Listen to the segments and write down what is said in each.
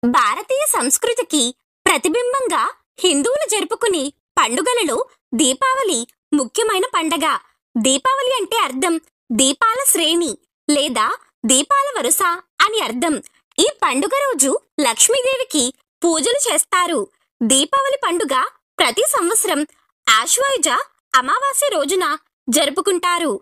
భారతీయ సంస్కృతికి ప్రతిబింబంగా హిందువులు జరుపుకునే పండుగలలో దీపావళి ముఖ్యమైన పండగ. దీపావళి అంటే అర్థం దీపాల శ్రేణి లేదా దీపాల వరుస అని అర్థం. ఈ పండుగ రోజు లక్ష్మీదేవికి పూజలు చేస్తారు. దీపావళి పండుగ ప్రతి సంవత్సరం ఆశ్వయుజ అమావాస్య రోజున జరుపుకుంటారు.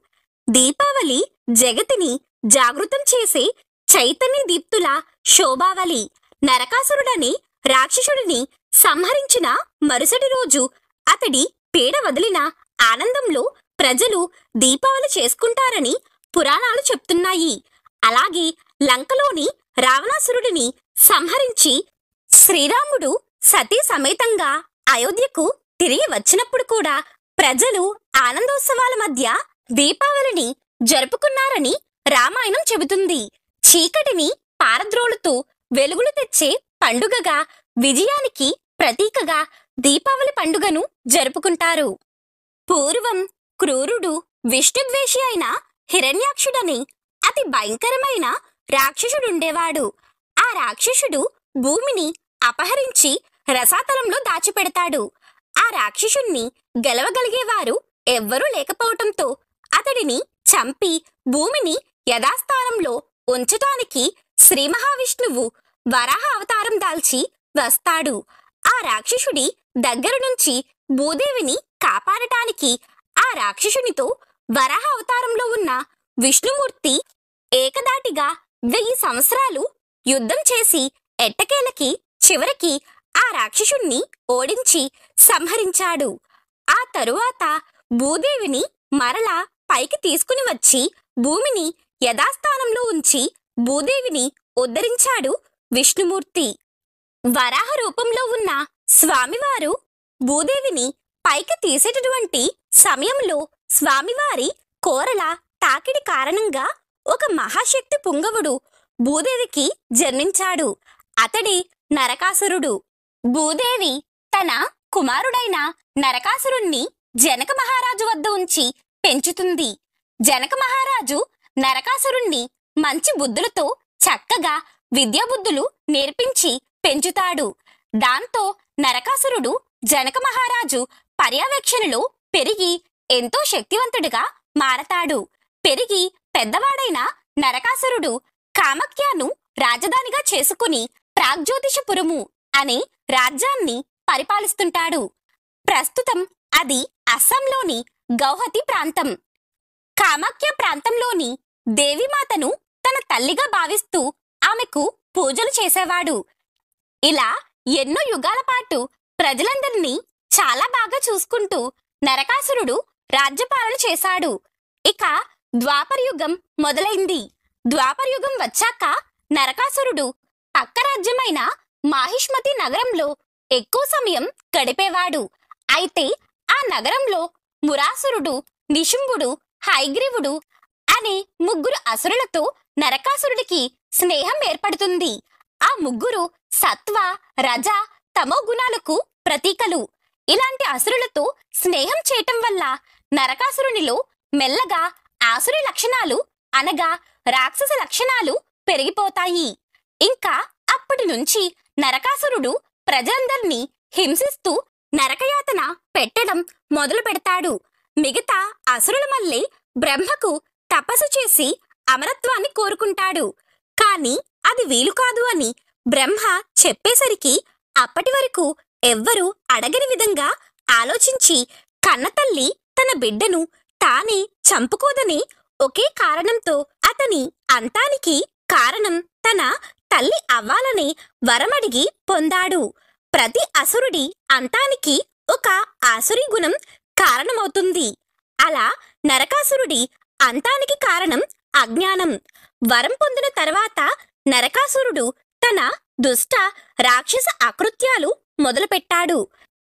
దీపావళి జగతిని జాగృతం చేసే చైతన్య దీప్తుల శోభావళి. నరకాసురుడని రాక్షసుడిని సంహరించిన మరుసటి రోజు అతడి పీడ వదిలిన ఆనందంలో ప్రజలు దీపావళి చేసుకుంటారని పురాణాలు చెప్తున్నాయి. అలాగే లంకలోని రావణాసురుడిని సంహరించి శ్రీరాముడు సతీ సమేతంగా అయోధ్యకు తిరిగి వచ్చినప్పుడు కూడా ప్రజలు ఆనందోత్సవాల మధ్య దీపావళిని జరుపుకున్నారని రామాయణం చెబుతుంది. చీకటిని పారద్రోలుతూ వెలుగులు తెచ్చే పండుగగా, విజయానికి ప్రతీకగా దీపావళి పండుగను జరుపుకుంటారు. పూర్వం క్రూరుడు విష్ణుద్వేషి అయిన హిరణ్యాక్షుడని అతి భయంకరమైన రాక్షసుడుండేవాడు. ఆ రాక్షసుడు భూమిని అపహరించి రసాతలంలో దాచిపెడతాడు. ఆ రాక్షసుణ్ణి గెలవగలిగేవారు ఎవ్వరూ లేకపోవటంతో అతడిని చంపి భూమిని యథాస్థానంలో ఉంచటానికి శ్రీ మహావిష్ణువు వరాహ అవతారం దాల్చి వస్తాడు. ఆ రాక్షసుడి దగ్గర నుంచి భూదేవిని కాపాడటానికి ఆ రాక్షసునితో వరాహ అవతారంలో ఉన్న విష్ణుమూర్తి ఏకదాటిగా 1000 సంవత్సరాలు యుద్ధం చేసి ఎట్టకేలకి చివరికి ఆ రాక్షసుణ్ణి ఓడించి సంహరించాడు. ఆ తరువాత భూదేవిని మరలా పైకి తీసుకుని వచ్చి భూమిని యథాస్థానంలో ఉంచి భూదేవిని ఉద్ధరించాడు విష్ణుమూర్తి. వరాహ రూపంలో ఉన్న స్వామివారు భూదేవిని పైకి తీసేటటువంటి సమయంలో స్వామివారి కోరల తాకిడి కారణంగా ఒక మహాశక్తి పుంగవుడు భూదేవికి జన్మించాడు. అతడే నరకాసురుడు. భూదేవి తన కుమారుడైన నరకాసురుణ్ణి జనక మహారాజు వద్ద ఉంచి పెంచుతుంది. జనక మహారాజు నరకాసురుణ్ణి మంచి బుద్ధులతో చక్కగా విద్యాబుద్ధులు నేర్పించి పెంచుతాడు. దాంతో నరకాసురుడు జనక మహారాజు పర్యవేక్షణలో పెరిగి ఎంతో శక్తివంతుడిగా మారతాడు. పెరిగి పెద్దవాడైన నరకాసురుడు కామాఖ్యను రాజధానిగా చేసుకుని ప్రాగ్జ్యోతిషపురము అనే రాజ్యాన్ని పరిపాలిస్తుంటాడు. ప్రస్తుతం అది అస్సాంలోని గౌహతి ప్రాంతం. కామాఖ్య ప్రాంతంలోని దేవీమాతను తన తల్లిగా భావిస్తూ ఆమెకు పూజలు చేసేవాడు. ఇలా ఎన్నో యుగాల పాటు ప్రజలందరినీ చాలా బాగా చూసుకుంటూ నరకాసురుడు రాజ్యపాలన చేశాడు. ఇక ద్వాపరయుగం మొదలైంది. ద్వాపరయుగం వచ్చాక నరకాసురుడు పక్క రాజ్యమైన మాహిష్మతి నగరంలో ఎక్కువ సమయం గడిపేవాడు. అయితే ఆ నగరంలో మురాసురుడు, నిశుంభుడు, హయగ్రీవుడు అనే 3 అసురులతో నరకాసురుడికి స్నేహం ఏర్పడుతుంది. ఆ 3 సత్వ, రజ, తమో గుణాలకు ప్రతీకలు. ఇలాంటి అసురులతో స్నేహం చేయటం వల్ల నరకాసురునిలో మెల్లగా ఆసురి లక్షణాలు అనగా రాక్షస లక్షణాలు పెరిగిపోతాయి. ఇంకా అప్పటి నుంచి నరకాసురుడు ప్రజలందరినీ హింసిస్తూ నరకయాతన పెట్టడం మొదలు పెడతాడు. మిగతా అసురుల మళ్ళీ బ్రహ్మకు తపస్సు చేసి అమరత్వాన్ని కోరుకుంటాడు. కాని అది వీలు కాదు అని బ్రహ్మ చెప్పేసరికి అప్పటి వరకు ఎవ్వరూ అడగని విధంగా ఆలోచించి కన్నతల్లి తన బిడ్డను తానే చంపుకోదని ఒకే కారణంతో అతని అంతానికి కారణం తన తల్లి అవ్వాలని వరమడిగి పొందాడు. ప్రతి అసురుడి అంతానికి ఒక ఆసురి గుణం కారణమవుతుంది. అలా నరకాసురుడి అంతానికి కారణం అజ్ఞానం. వరం పొందిన తర్వాత నరకాసురుడు తన దుష్ట రాక్షస అకృత్యాలు మొదలుపెట్టాడు.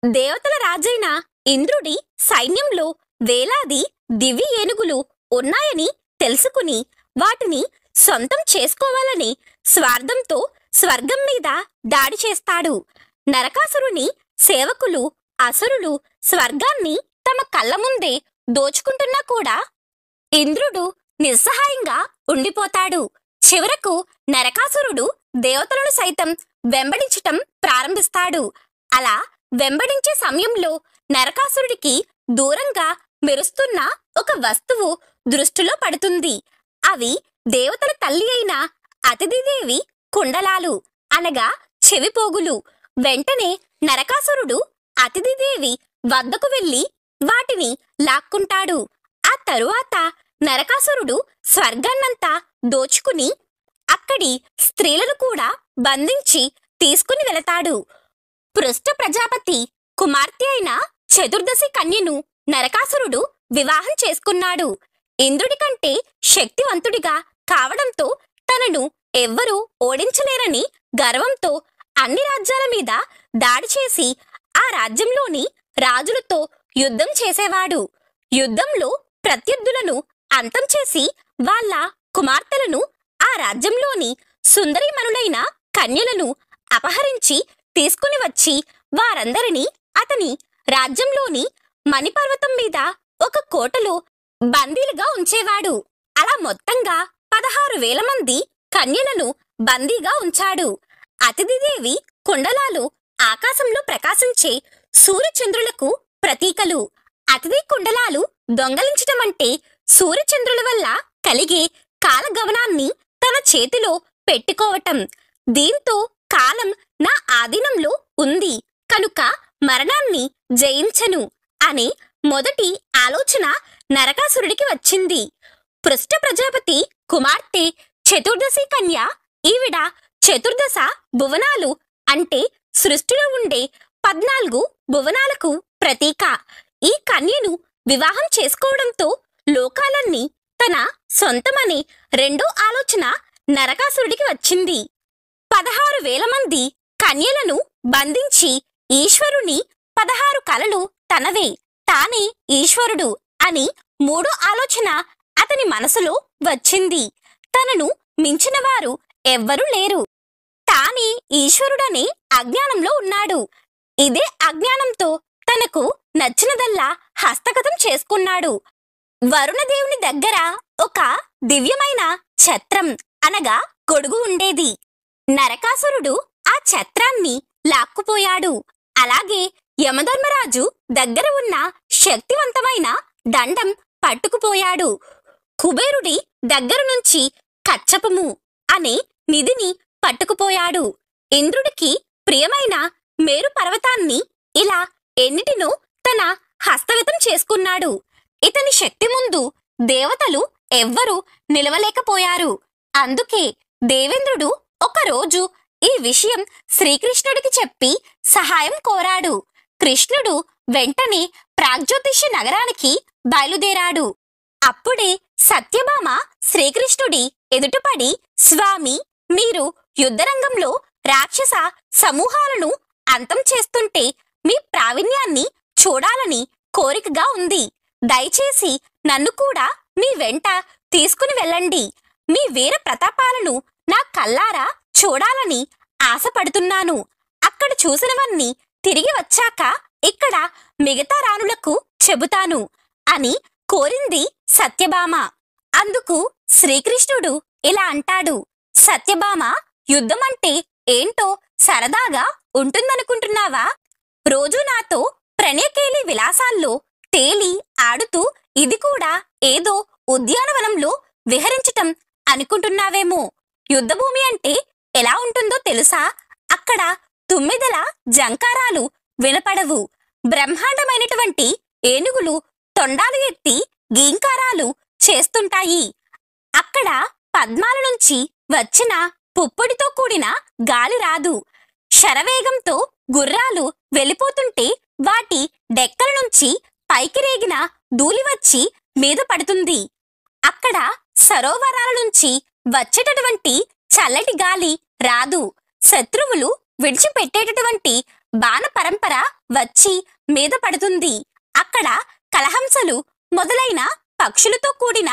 దేవతల రాజైన ఇంద్రుడి సైన్యంలో వేలాది దివ్య ఏనుగులు ఉన్నాయని తెలుసుకుని వాటిని సొంతం చేసుకోవాలని స్వార్థంతో స్వర్గం మీద దాడి చేస్తాడు. నరకాసురుని సేవకులు అసురులు స్వర్గాన్ని తమ కళ్ళ ముందే దోచుకుంటున్నా కూడా ఇంద్రుడు నిస్సహాయంగా ఉండిపోతాడు. చివరకు నరకాసురుడు దేవతలను సైతం వెంబడించటం ప్రారంభిస్తాడు. అలా వెంబడించే సమయంలో నరకాసురుడికి దూరంగా మెరుస్తున్న ఒక వస్తువు దృష్టిలో పడుతుంది. అవి దేవతల తల్లి అయిన అతిథిదేవి కుండలాలు అనగా చెవిపోగులు. వెంటనే నరకాసురుడు అతిథిదేవి వద్దకు వెళ్లి వాటిని లాక్కుంటాడు. ఆ తరువాత నరకాసురుడు స్వర్గాన్నంతా దోచుకుని అక్కడి స్త్రీలను కూడా బంధించి తీసుకుని వెళతాడు. పృష్ఠ ప్రజాపతి కుమార్తె అయిన చతుర్దశి కన్యను నరకాసురుడు వివాహం చేసుకున్నాడు. ఇంద్రుడి కంటే శక్తివంతుడిగా కావడంతో తనను ఎవ్వరూ ఓడించలేరని గర్వంతో అన్ని రాజ్యాల మీద దాడి చేసి ఆ రాజ్యంలోని రాజులతో యుద్ధం చేసేవాడు. యుద్ధంలో ప్రత్యర్థులను అంతం చేసి వాళ్ళ కుమార్తెలను, ఆ రాజ్యంలోని సుందరీమణులైన కన్యలను అపహరించి తీసుకుని వచ్చి వారందరినీ అతని రాజ్యంలోని మణిపర్వతం మీద ఒక కోటలో బందీలుగా ఉంచేవాడు. అలా మొత్తంగా 16,000 మంది కన్యలను బందీగా ఉంచాడు. అతిథిదేవి కుండలాలు ఆకాశంలో ప్రకాశించే సూర్యచంద్రులకు ప్రతీకలు. అతిథి కుండలాలు దొంగలించటం అంటే సూర్యచంద్రుల వల్ల కలిగే కాలగమనాన్ని తన చేతిలో పెట్టుకోవటం. దీంతో కాలం నా ఆధీనంలో ఉంది కనుక మరణాన్ని జయించను అనే మొదటి ఆలోచన నరకాసురుడికి వచ్చింది. పృష్ఠ ప్రజాపతి కుమార్తె చతుర్దశి కన్య. ఈవిడ చతుర్దశ భువనాలు అంటే సృష్టిలో ఉండే 14 భువనాలకు ప్రతీక. ఈ కన్యను వివాహం చేసుకోవడంతో లోకాలన్నీ తన సొంతమనే రెండో ఆలోచన నరకాసురుడికి వచ్చింది. 16,000 మంది కన్యలను బంధించి ఈశ్వరుని 16 కలలు తనవే, తానే ఈశ్వరుడు అని మూడో ఆలోచన అతని మనసులో వచ్చింది. తనను మించిన వారు ఎవ్వరూ లేరు, తానే ఈశ్వరుడనే అజ్ఞానంలో ఉన్నాడు. ఇదే అజ్ఞానంతో తనకు నచ్చినదల్లా హస్తగతం చేసుకున్నాడు. వరుణదేవుని దగ్గర ఒక దివ్యమైన ఛత్రం అనగా గొడుగు ఉండేది. నరకాసురుడు ఆ ఛత్రాన్ని లాక్కుపోయాడు. అలాగే యమధర్మరాజు దగ్గర ఉన్న శక్తివంతమైన దండం పట్టుకుపోయాడు. కుబేరుడి దగ్గర నుంచి కచ్చపము అనే నిధిని పట్టుకుపోయాడు. ఇంద్రుడికి ప్రియమైన మేరు పర్వతాన్ని, ఇలా ఎన్నిటినో తన హస్తగతం చేసుకున్నాడు. ఇతని శక్తి ముందు దేవతలు ఎవ్వరూ నిలవలేకపోయారు. అందుకే దేవేంద్రుడు ఒకరోజు ఈ విషయం శ్రీకృష్ణుడికి చెప్పి సహాయం కోరాడు. కృష్ణుడు వెంటనే ప్రాగ్జ్యోతిష నగరానికి బయలుదేరాడు. అప్పుడే సత్యభామ శ్రీకృష్ణుడి ఎదుటపడి, స్వామి, మీరు యుద్ధరంగంలో రాక్షస సమూహాలను అంతం చేస్తుంటే మీ ప్రావీణ్యాన్ని చూడాలని కోరికగా ఉంది. దయచేసి నన్ను కూడా మీ వెంట తీసుకుని వెళ్ళండి. మీ వీర ప్రతాపాలను నా కల్లారా చూడాలని ఆశపడుతున్నాను. అక్కడ చూసినవన్నీ తిరిగి వచ్చాక ఇక్కడ మిగతా రాణులకు చెబుతాను అని కోరింది సత్యభామ. అందుకు శ్రీకృష్ణుడు ఇలా అంటాడు, సత్యభామ, యుద్ధమంటే ఏంటో సరదాగా ఉంటుందనుకుంటున్నావా? రోజు నాతో ప్రణయకేలి విలాసాల్లో తేలి ఆడుతూ ఇది కూడా ఏదో ఉద్యానవనంలో విహరించటం అనుకుంటున్నావేమో. యుద్ధభూమి అంటే ఎలా ఉంటుందో తెలుసా? అక్కడ తుమ్మెదల జంకారాలు వినపడవు. బ్రహ్మాండమైనటువంటి ఏనుగులు తొండాలు ఎత్తి గీంకారాలు చేస్తుంటాయి. అక్కడ పద్మాల నుంచి వచ్చిన పుప్పొడితో కూడిన గాలి రాదు. శరవేగంతో గుర్రాలు వెళ్ళిపోతుంటే వాటి డెక్కల నుంచి పైకి రేగిన ధూళి వచ్చి మీద పడుతుంది. అక్కడ సరోవరాల నుంచి వచ్చేటటువంటి చల్లటి గాలి రాదు. శత్రువులు విడిచిపెట్టేటటువంటి బాణ పరంపర వచ్చి మీద పడుతుంది. అక్కడ కలహంసలు మొదలైన పక్షులతో కూడిన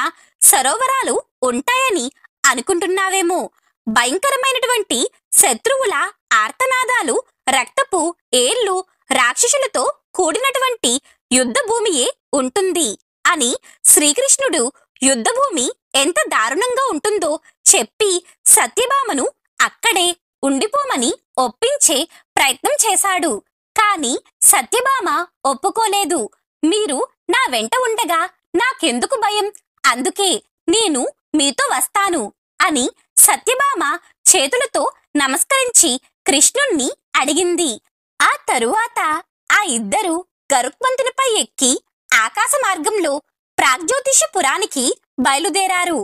సరోవరాలు ఉంటాయని అనుకుంటున్నావేమో. భయంకరమైనటువంటి శత్రువుల ఆర్తనాదాలు, రక్తపు ఏళ్లు, రాక్షసులతో కూడినటువంటి యుద్ధ భూమియే ఉంటుంది అని శ్రీకృష్ణుడు యుద్ధభూమి ఎంత దారుణంగా ఉంటుందో చెప్పి సత్యభామను అక్కడే ఉండిపోమని ఒప్పించే ప్రయత్నం చేశాడు. కాని సత్యభామ ఒప్పుకోలేదు. మీరు నా వెంట ఉండగా నాకెందుకు భయం, అందుకే నేను మీతో వస్తాను అని సత్యభామ చేతులతో నమస్కరించి కృష్ణుణ్ణి అడిగింది. ఆ తరువాత ఆ ఇద్దరు గరుత్మంతునిపై ఎక్కి ఆకాశ మార్గంలో ప్రాగ్జ్యోతిషపురానికి బయలుదేరారు.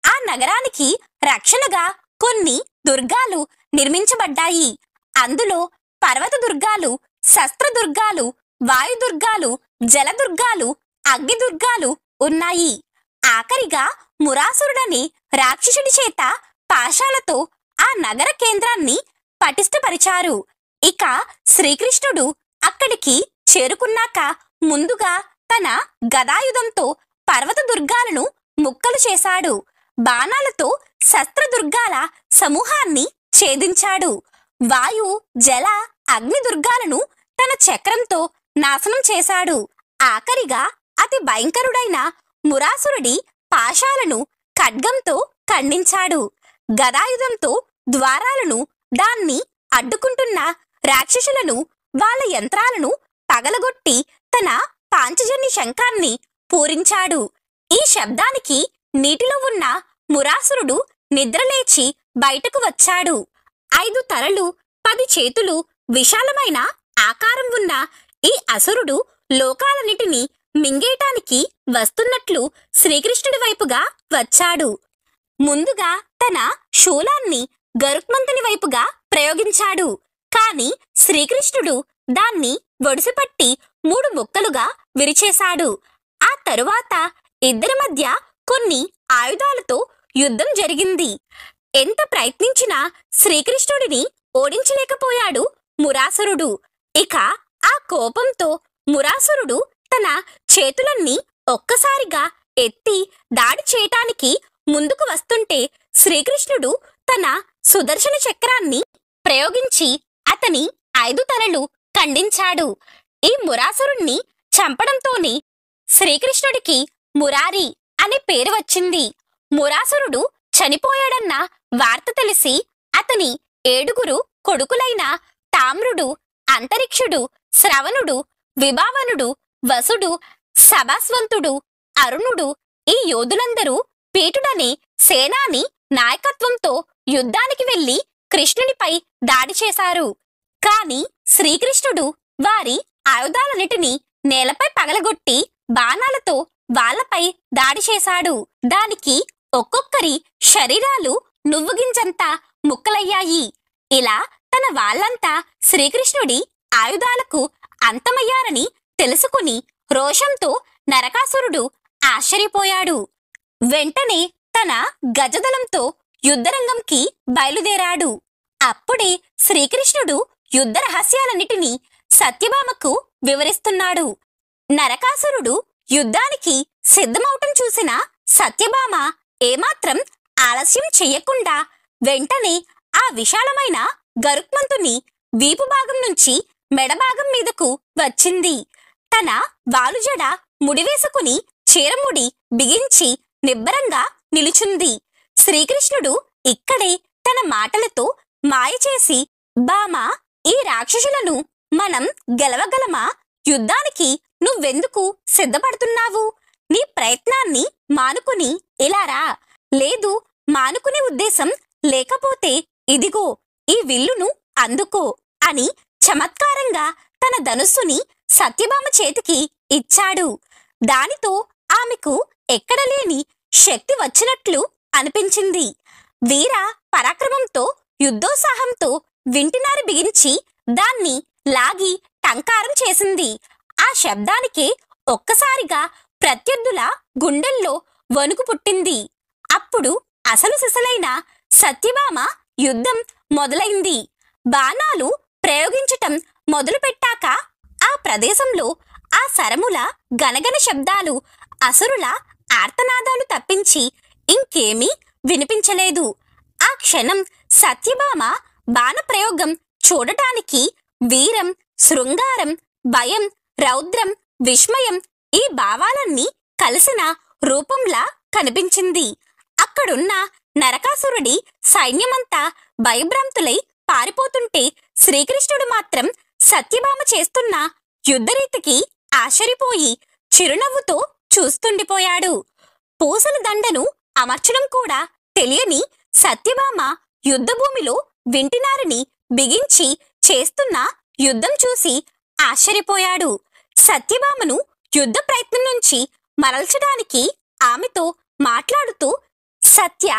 ఆ నగరానికి రక్షణగా కొన్ని దుర్గాలు నిర్మించబడ్డాయి. అందులో పర్వత దుర్గాలు, శస్త్రదుర్గాలు, వాయుదుర్గాలు, జలదుర్గాలు, అగ్నిదుర్గాలు ఉన్నాయి. ఆఖరిగా మురాసురుడనే రాక్షసుడి చేత పాశాలతో ఆ నగర కేంద్రాన్ని పటిష్టపరిచారు. ఇక శ్రీకృష్ణుడు అక్కడికి చేరుకున్నాక ముందుగా తన గదాయుధంతో పర్వత దుర్గాలను ముక్కలు చేశాడు. బాణాలతో శస్త్రదుర్గాల సమూహాన్ని ఛేదించాడు. వాయు, జల, అగ్ని దుర్గాలను తన చక్రంతో నాశనం చేశాడు. ఆఖరిగా అతి భయంకరుడైన మురాసురుడి పాశాలను ఖడ్గంతో ఖండించాడు. గదాయుధంతో ద్వారాలను, దాన్ని అడ్డుకుంటున్న రాక్షసులను, వాళ్ళ యంత్రాలను పగలగొట్టి తన పాంచజన్య శంఖాన్ని పూరించాడు. ఈ శబ్దానికి నీటిలో ఉన్న మురాసురుడు నిద్రలేచి బయటకు వచ్చాడు. 5 తలలు, 10 చేతులు, విశాలమైన ఆకారం ఉన్న ఈ అసురుడు లోకాలన్నిటినీ మింగేయటానికి వస్తున్నట్లు శ్రీకృష్ణుడి వైపుగా వచ్చాడు. ముందుగా తన శూలాన్ని గరుత్మంతుని వైపుగా ప్రయోగించాడు. కాని శ్రీకృష్ణుడు దాన్ని ఒడిసిపట్టి 3 ముక్కలుగా విరిచేశాడు. ఆ తరువాత ఇద్దరి మధ్య కొన్ని ఆయుధాలతో యుద్ధం జరిగింది. ఎంత ప్రయత్నించినా శ్రీకృష్ణుడిని ఓడించలేకపోయాడు మురాసురుడు. ఇక ఆ కోపంతో మురాసురుడు తన చేతులన్నీ ఒక్కసారిగా ఎత్తి దాడి చేయటానికి ముందుకు వస్తుంటే శ్రీకృష్ణుడు తన సుదర్శన చక్రాన్ని ప్రయోగించి అతని 5 తలలు ఖండించాడు. ఈ మురాసురుణ్ణి చంపడంతోనే శ్రీకృష్ణుడికి మురారి అనే పేరు వచ్చింది. మురాసురుడు చనిపోయాడన్న వార్త తెలిసి అతని 7 కొడుకులైన తామ్రుడు, అంతరిక్షుడు, శ్రవణుడు, విభావనుడు, వసుడు, సభాస్వంతుడు, అరుణుడు ఈ యోధులందరూ పీటుడనే సేనాని నాయకత్వంతో యుద్ధానికి వెళ్లి కృష్ణునిపై దాడి చేశారు. కాని శ్రీకృష్ణుడు వారి ఆయుధాలన్నిటినీ నేలపై పగలగొట్టి బాణాలతో వాళ్లపై దాడి చేశాడు. దానికి ఒక్కొక్కరి శరీరాలు నువ్వుగింజంతా ముక్కలయ్యాయి. ఇలా తన వాళ్ళంతా శ్రీకృష్ణుడి ఆయుధాలకు అంతమయ్యారని తెలుసుకుని రోషంతో నరకాసురుడు ఆశ్చర్యపోయాడు. వెంటనే తన గజదలంతో యుద్ధరంగంకి బయలుదేరాడు. అప్పుడే శ్రీకృష్ణుడు యుద్ధ రహస్యాలన్నిటినీ సత్యభామకు వివరిస్తున్నాడు. నరకాసురుడు యుద్ధానికి సిద్ధమవటం చూసిన సత్యభామ ఏమాత్రం ఆలస్యం చెయ్యకుండా వెంటనే ఆ విశాలమైన గరుత్మంతుని వీపు భాగం నుంచి మెడభాగం మీదకు వచ్చింది. తన వాలుజడ ముడివేసుకుని చీరముడి బిగించి నిబ్బరంగా నిలుచుంది. శ్రీకృష్ణుడు ఇక్కడే తన మాటలతో మాయ చేసి, బామా, ఈ రాక్షసులను మనం గెలవగలమా? యుద్ధానికి నువ్వెందుకు సిద్ధపడుతున్నావు? నీ ప్రయత్నాన్ని మానుకుని ఇలా రా. లేదు, మానుకునే ఉద్దేశం లేకపోతే ఇదిగో ఈ విల్లును అందుకో అని చమత్కారంగా తన ధనుస్సుని సత్యభామ చేతికి ఇచ్చాడు. దానితో ఆమెకు ఎక్కడలేని శక్తి వచ్చినట్లు అనిపించింది. వీర పరాక్రమంతో, యుద్ధోత్సాహంతో వింటినారి బిగించి దాన్ని లాగి టంకారం చేసింది. ఆ శబ్దానికే ఒక్కసారిగా ప్రత్యర్థుల గుండెల్లో వణుకు పుట్టింది. అప్పుడు అసలు సిసలైన సత్యభామ యుద్ధం మొదలైంది. బాణాలు ప్రయోగించటం మొదలుపెట్టాక ఆ ప్రదేశంలో ఆ సరముల గనగన శబ్దాలు, అసురుల ఆర్తనాదాలు తప్పించి ఇంకేమీ వినిపించలేదు. ఆ క్షణం సత్యభామ బాణప్రయోగం చూడటానికి వీరం, శృంగారం, భయం, రౌద్రం, విస్మయం ఈ భావాలన్నీ కలిసిన రూపంలా కనిపించింది. అక్కడున్న నరకాసురుడి సైన్యమంతా భయభ్రాంతులై పారిపోతుంటే శ్రీకృష్ణుడు మాత్రం సత్యభామ చేస్తున్న యుద్ధరీతికి ఆశ్చర్యపోయి చిరునవ్వుతో చూస్తుండిపోయాడు. పూసల దండను అమర్చడం కూడా తెలియని సత్యభామ యుద్ధభూమిలో వింటినారిని బిగించి చేస్తున్న యుద్ధం చూసి ఆశ్చర్యపోయాడు. సత్యభామను యుద్ధ ప్రయత్నం నుంచి మరల్చడానికి ఆమెతో మాట్లాడుతూ, సత్య,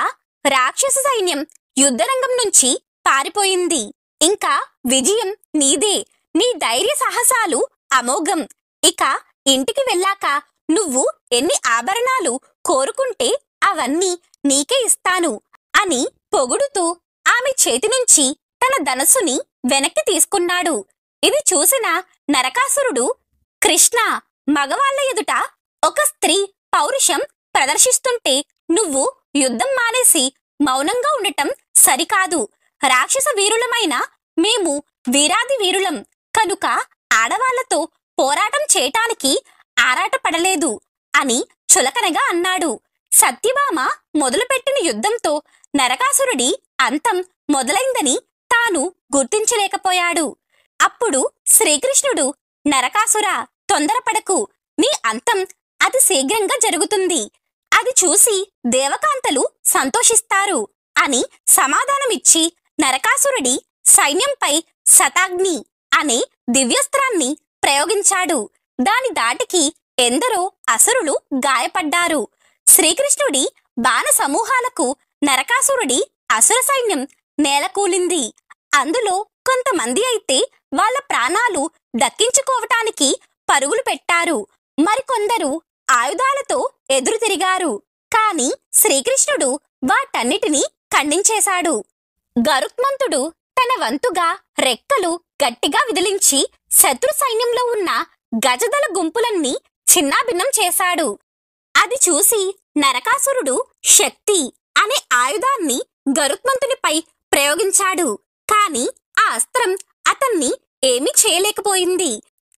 రాక్షస సైన్యం యుద్ధరంగం నుంచి పారిపోయింది. ఇంకా విజయం నీదే. నీ ధైర్య సాహసాలు అమోఘం. ఇక ఇంటికి వెళ్ళాక నువ్వు ఎన్ని ఆభరణాలు కోరుకుంటే అవన్నీ నీకే ఇస్తాను అని పొగుడుతూ ఆమె చేతి నుంచి తన ధనస్సుని వెనక్కి తీసుకున్నాడు. ఇది చూసిన నరకాసురుడు, కృష్ణ, మగవాళ్ల ఎదుట ఒక స్త్రీ పౌరుషం ప్రదర్శిస్తుంటే నువ్వు యుద్ధం మానేసి మౌనంగా ఉండటం సరికాదు. రాక్షస వీరులమైన మేము వీరాది వీరులం కనుక ఆడవాళ్లతో పోరాటం చేయటానికి ఆరాటపడలేదు అని చులకనగా అన్నాడు. సత్యభామ మొదలుపెట్టిన యుద్ధంతో నరకాసురుడి అంతం మొదలైందని తాను గుర్తించలేకపోయాడు. అప్పుడు శ్రీకృష్ణుడు, నరకాసురా, తొందరపడకు, నీ అంతం అతి శీఘ్రంగా జరుగుతుంది. అది చూసి దేవకాంతలు సంతోషిస్తారు అని సమాధానమిచ్చి నరకాసురుడి సైన్యంపై శతాగ్ని అనే దివ్యస్త్రాన్ని ప్రయోగించాడు. దాని దాటికి ఎందరో అసురులు గాయపడ్డారు. శ్రీకృష్ణుడి బాణ సమూహాలకు నరకాసురుడి అసుర సైన్యం నేలకూలింది. అందులో కొంతమంది అయితే వాళ్ళ ప్రాణాలు దక్కించుకోవటానికి పరుగులు పెట్టారు. మరికొందరు ఆయుధాలతో ఎదురు తిరిగారు. కాని శ్రీకృష్ణుడు వాటన్నిటినీ ఖండించేశాడు. గరుత్మంతుడు తన వంతుగా రెక్కలు గట్టిగా విదిలించి శత్రు సైన్యంలో ఉన్న గజదల గుంపులన్నీ చిన్నాభిన్నం చేశాడు. అది చూసి నరకాసురుడు శక్తి అనే ఆయుధాన్ని గరుత్మంతునిపై ప్రయోగించాడు. కాని ఆ అస్త్రం అతన్ని ఏమీ చేయలేకపోయింది.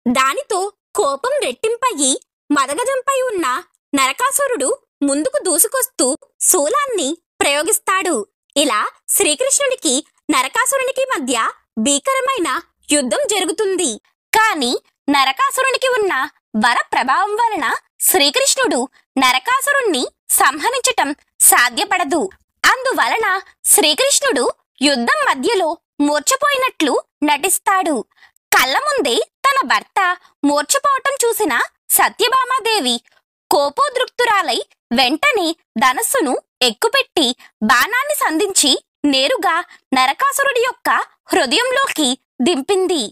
దానితో కోపం రెట్టింపయి మదగజంపై ఉన్న నరకాసురుడు ముందుకు దూసుకొస్తూ శూలాన్ని ప్రయోగిస్తాడు. ఇలా శ్రీకృష్ణునికి నరకాసురునికి మధ్య భీకరమైన యుద్ధం జరుగుతుంది. కాని నరకాసురునికి ఉన్న వర ప్రభావం వలన శ్రీకృష్ణుడు నరకాసురుణ్ణి సంహరించటం సాధ్యపడదు. అందువలన శ్రీకృష్ణుడు యుద్ధం మధ్యలో మూర్ఛపోయినట్లు నటిస్తాడు. కళ్ళ ముందే తన భర్త మూర్ఛపోవటం చూసిన సత్యభామాదేవి కోపోద్రుక్తురాలై వెంటనే ధనస్సును ఎక్కుపెట్టి బాణాన్ని సంధించి నేరుగా నరకాసురుడి యొక్క హృదయంలోకి దింపింది.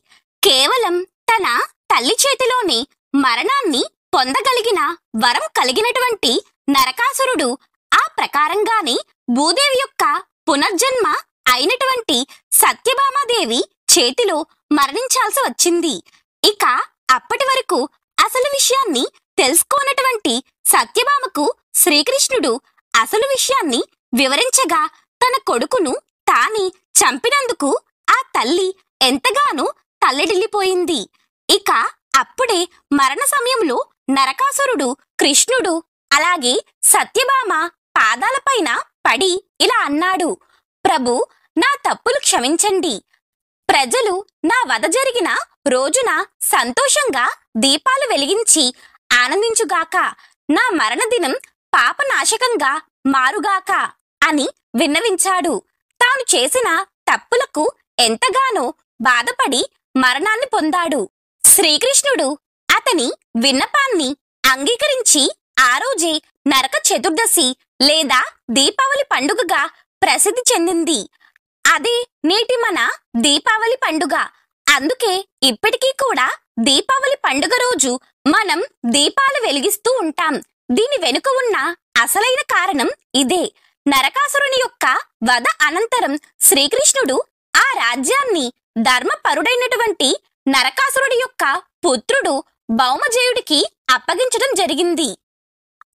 కేవలం తన తల్లి చేతిలోనే మరణాన్ని పొందగలిగిన వరం కలిగినటువంటి నరకాసురుడు ఆ ప్రకారంగానే భూదేవి యొక్క పునర్జన్మ అయినటువంటి సత్యభామాదేవి చేతిలో మరణించాల్సి వచ్చింది. ఇక అప్పటి వరకు అసలు విషయాన్ని తెలుసుకోనటువంటి సత్యభామకు శ్రీకృష్ణుడు అసలు విషయాన్ని వివరించగా తన కొడుకును తానే చంపినందుకు ఆ తల్లి ఎంతగానో తల్లడిల్లిపోయింది. ఇక అప్పుడే మరణ సమయంలో నరకాసురుడు కృష్ణుడు అలాగే సత్యభామ పాదాలపైన పడి ఇలా అన్నాడు, ప్రభు, నా తప్పులు క్షమించండి. ప్రజలు నా వధ జరిగిన రోజున సంతోషంగా దీపాలు వెలిగించి ఆనందించుగాక. నా మరణదినం పాపనాశకంగా మారుగాక అని విన్నవించాడు. తాను చేసిన తప్పులకు ఎంతగానో బాధపడి మరణాన్ని పొందాడు. శ్రీకృష్ణుడు అతని విన్నపాన్ని అంగీకరించి ఆ రోజే నరక చతుర్దశి లేదా దీపావళి పండుగగా ప్రసిద్ధి చెందింది. అదే నేటి మన దీపావళి పండుగ. అందుకే ఇప్పటికీ కూడా దీపావళి పండుగ రోజు మనం దీపాలు వెలిగిస్తూ ఉంటాం. దీని వెనుక ఉన్న అసలైన కారణం ఇదే. నరకాసురుని యొక్క వధ అనంతరం శ్రీకృష్ణుడు ఆ రాజ్యాన్ని ధర్మపరుడైనటువంటి నరకాసురుడి యొక్క పుత్రుడు భౌమజేయుడికి అప్పగించడం జరిగింది.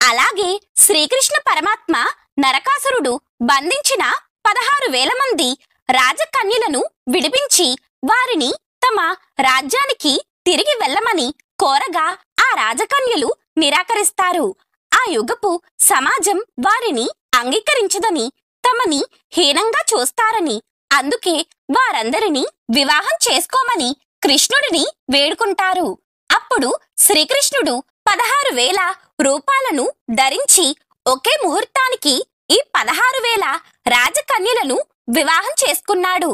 అలాగే శ్రీకృష్ణ పరమాత్మ నరకాసురుడు బంధించిన 16,000 మంది రాజకన్యలను విడిపించి వారిని తమ రాజ్యానికి తిరిగి వెళ్ళమని కోరగా ఆ రాజకన్యలు నిరాకరిస్తారు. ఆ యుగపు సమాజం వారిని అంగీకరించదని, తమని హీనంగా చూస్తారని, అందుకే వారందరినీ వివాహం చేసుకోమని కృష్ణుడిని వేడుకుంటారు. అప్పుడు శ్రీకృష్ణుడు 16,000 రూపాలను ధరించి ఒకే ముహూర్తానికి ఈ 16,000 రాజకన్యలను వివాహం చేసుకున్నాడు.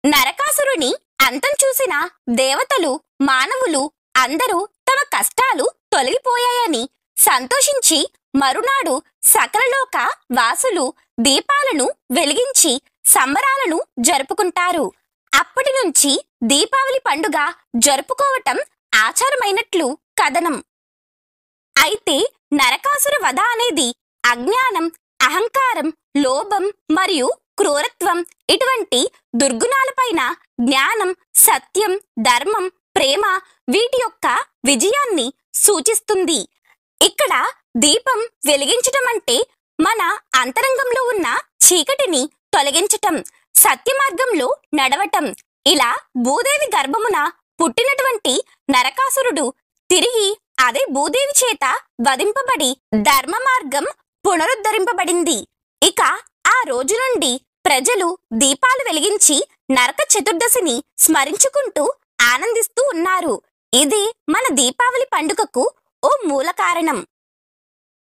నరకాసురుని అంతం చూసిన దేవతలు, మానవులు అందరూ తమ కష్టాలు తొలగిపోయాయని సంతోషించి మరునాడు సకలలోక వాసులు దీపాలను వెలిగించి సంబరాలను జరుపుకుంటారు. అప్పటి నుంచి దీపావళి పండుగ జరుపుకోవటం ఆచారమైనట్లు కథనం. అయితే నరకాసుర వధ అనేది అజ్ఞానం, అహంకారం, లోభం మరియు క్రూరత్వం ఇటువంటి దుర్గుణాలపైన జ్ఞానం, సత్యం, ధర్మం, ప్రేమ వీటి యొక్క విజయాన్ని సూచిస్తుంది. ఇక్కడ దీపం వెలిగించటం అంటే మన అంతరంగంలో ఉన్న చీకటిని తొలగించటం, సత్య మార్గంలో నడవటం. ఇలా భూదేవి గర్భమున పుట్టినటువంటి నరకాసురుడు తిరిగి అదే భూదేవి చేత వధింపబడి ధర్మ మార్గం పునరుద్ధరింపబడింది. ఇక ఆ రోజు నుండి ప్రజలు దీపాలు వెలిగించి నరక చతుర్దశిని స్మరించుకుంటూ ఆనందిస్తూ ఉన్నారు. ఇది మన దీపావళి పండుగకు ఓ మూల కారణం.